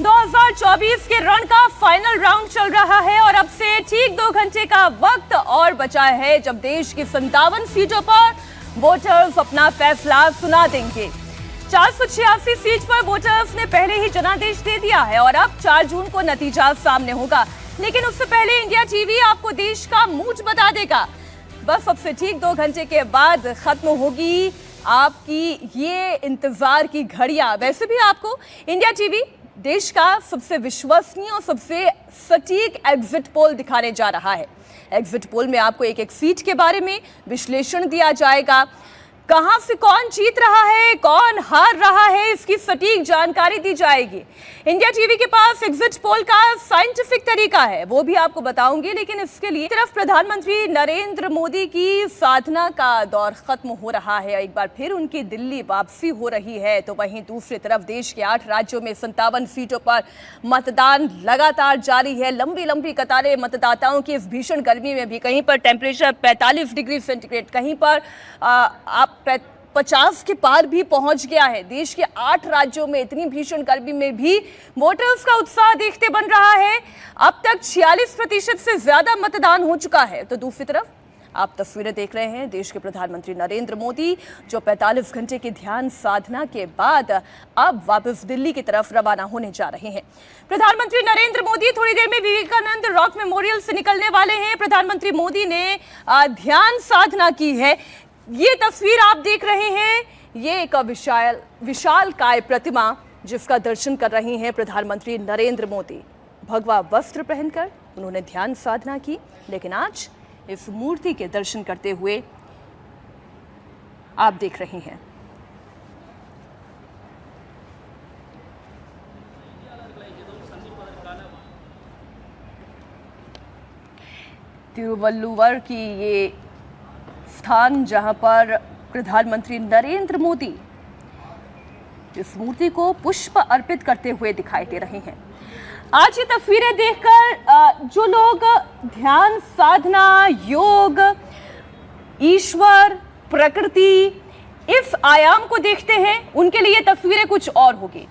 2024 के रण का final round चल रहा है और अब से ठीक 2 घंटे का वक्त और बचा है जब देश की 57 सीटों पर वोटर्स अपना फैसला सुना देंगे। 486 सीट पर वोटर्स ने पहले ही जनादेश दे दिया है और अब 4 जून को नतीजा सामने होगा। लेकिन उससे पहले इंडिया टीवी आपको देश का मूड बता देगा। बस अब से ठीक 2 घंटे के बाद खत्म होगी आपकी ये इंतजार की घड़ियां। वैसे भी आपको इंडिया टीवी देश का सबसे विश्वसनीय और सबसे सटीक एग्जिट पोल दिखाने जा रहा है। एग्जिट पोल में आपको एक एक सीट के बारे में विश्लेषण दिया जाएगा, कहां से कौन जीत रहा है, कौन हार रहा है, इसकी सटीक जानकारी दी जाएगी। इंडिया टीवी के पास एग्जिट पोल का साइंटिफिक तरीका है, वो भी आपको बताऊंगी। लेकिन इसके लिए तरफ प्रधानमंत्री नरेंद्र मोदी की साधना का दौर खत्म हो रहा है, एक बार फिर उनकी दिल्ली वापसी हो रही है, तो वहीं दूसरी तरफ देश के 8 राज्यों में 57 सीटों पर मतदान लगातार जारी है। लंबी लंबी कतारें मतदाताओं की इस भीषण गर्मी में भी, कहीं पर टेम्परेचर 45 डिग्री सेंटीग्रेड, कहीं पर आप 50 के पार भी पहुंच गया है। देश के 8 राज्यों में इतनी भीषण गर्मी में भी वोटर्स का उत्साह देखते बन रहा है। अब तक 46% से ज्यादा मतदान हो चुका है। तो दूसरी तरफ आप तस्वीरें देख रहे हैं देश के प्रधानमंत्री नरेंद्र मोदी, जो 45 घंटे की ध्यान साधना के बाद अब वापस दिल्ली की तरफ रवाना होने जा रहे हैं। प्रधानमंत्री नरेंद्र मोदी थोड़ी देर में विवेकानंद रॉक मेमोरियल से निकलने वाले हैं। प्रधानमंत्री मोदी ने ध्यान साधना की है। ये तस्वीर आप देख रहे हैं, ये एक विशालकाय प्रतिमा जिसका दर्शन कर रहे हैं प्रधानमंत्री नरेंद्र मोदी। भगवा वस्त्र पहनकर उन्होंने ध्यान साधना की, लेकिन आज इस मूर्ति के दर्शन करते हुए आप देख रहे हैं। तिरुवल्लुवर की ये स्थान जहां पर प्रधानमंत्री नरेंद्र मोदी इस मूर्ति को पुष्प अर्पित करते हुए दिखाई दे रहे हैं। आज ये तस्वीरें देखकर जो लोग ध्यान साधना, योग, ईश्वर, प्रकृति इस आयाम को देखते हैं, उनके लिए तस्वीरें कुछ और होगी।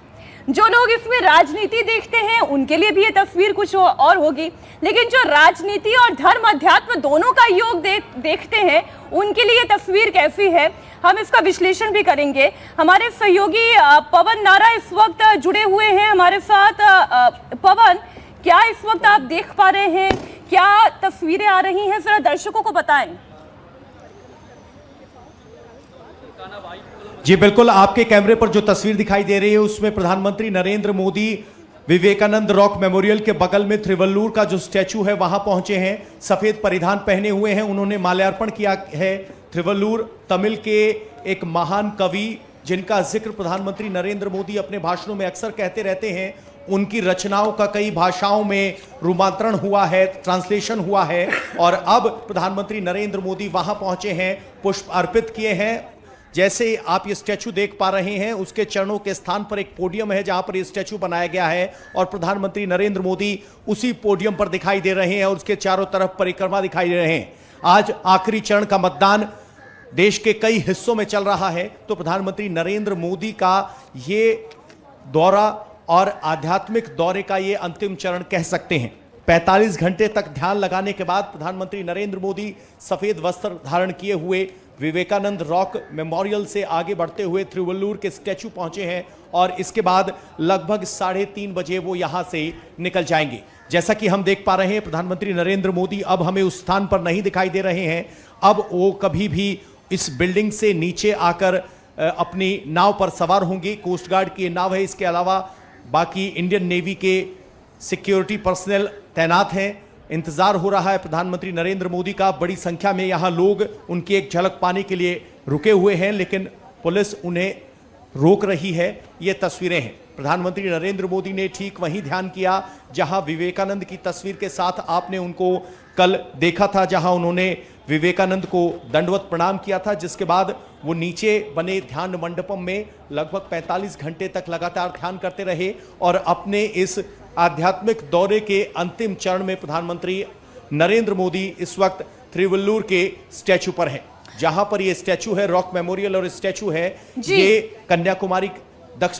जो लोग इसमें राजनीति देखते हैं उनके लिए भी ये तस्वीर कुछ और होगी। लेकिन जो राजनीति और धर्म अध्यात्म दोनों का योग देखते हैं उनके लिए ये तस्वीर कैसी है, हम इसका विश्लेषण भी करेंगे। हमारे सहयोगी पवन नारा इस वक्त जुड़े हुए हैं हमारे साथ। पवन, क्या इस वक्त आप देख पा रहे हैं, क्या तस्वीरें आ रही हैं, जरा दर्शकों को बताएं। जी बिल्कुल, आपके कैमरे पर जो तस्वीर दिखाई दे रही है उसमें प्रधानमंत्री नरेंद्र मोदी विवेकानंद रॉक मेमोरियल के बगल में त्रिवल्लुर का जो स्टैचू है वहां पहुंचे हैं। सफेद परिधान पहने हुए हैं, उन्होंने माल्यार्पण किया है। त्रिवल्लुर तमिल के एक महान कवि जिनका जिक्र प्रधानमंत्री नरेंद्र मोदी अपने भाषणों में अक्सर कहते रहते हैं, उनकी रचनाओं का कई भाषाओं में रूपांतरण हुआ है, ट्रांसलेशन हुआ है और अब प्रधानमंत्री नरेंद्र मोदी वहां पहुंचे हैं, पुष्प अर्पित किए हैं। जैसे आप ये स्टैचू देख पा रहे हैं, उसके चरणों के स्थान पर एक पोडियम है जहां पर ये स्टैचू बनाया गया है और प्रधानमंत्री नरेंद्र मोदी उसी पोडियम पर दिखाई दे रहे हैं और उसके चारों तरफ परिक्रमा दिखाई दे रहे हैं। आज आखिरी चरण का मतदान देश के कई हिस्सों में चल रहा है, तो प्रधानमंत्री नरेंद्र मोदी का ये दौरा और आध्यात्मिक दौरे का ये अंतिम चरण कह सकते हैं। 45 घंटे तक ध्यान लगाने के बाद प्रधानमंत्री नरेंद्र मोदी सफेद वस्त्र धारण किए हुए विवेकानंद रॉक मेमोरियल से आगे बढ़ते हुए त्रिवल्लुर के स्टैचू पहुंचे हैं और इसके बाद लगभग 3:30 बजे वो यहां से निकल जाएंगे। जैसा कि हम देख पा रहे हैं, प्रधानमंत्री नरेंद्र मोदी अब हमें उस स्थान पर नहीं दिखाई दे रहे हैं। अब वो कभी भी इस बिल्डिंग से नीचे आकर अपनी नाव पर सवार होंगी। कोस्ट गार्ड की नाव है, इसके अलावा बाकी इंडियन नेवी के सिक्योरिटी पर्सनल तैनात हैं। इंतजार हो रहा है प्रधानमंत्री नरेंद्र मोदी का। बड़ी संख्या में यहां लोग उनकी एक झलक पाने के लिए रुके हुए हैं, लेकिन पुलिस उन्हें रोक रही है। ये तस्वीरें हैं, प्रधानमंत्री नरेंद्र मोदी ने ठीक वहीं ध्यान किया जहां विवेकानंद की तस्वीर के साथ आपने उनको कल देखा था, जहां उन्होंने विवेकानंद को दंडवत प्रणाम किया था, जिसके बाद वो नीचे बने ध्यान मंडपम में लगभग 45 घंटे तक लगातार ध्यान करते रहे और अपने इस आध्यात्मिक दौरे के अंतिम चरण में प्रधानमंत्री नरेंद्र मोदी इस वक्त त्रिवल्लुर के स्टैचू पर हैं। जहां पर ये स्टैचू है, रॉक मेमोरियल और स्टैचू है, ये कन्याकुमारी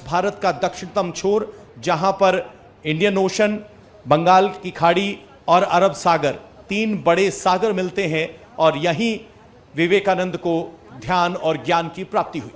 भारत का दक्षिणतम छोर, जहां पर इंडियन ओशन, बंगाल की खाड़ी और अरब सागर, तीन बड़े सागर मिलते हैं और यहीं विवेकानंद को ध्यान और ज्ञान की प्राप्ति हुई।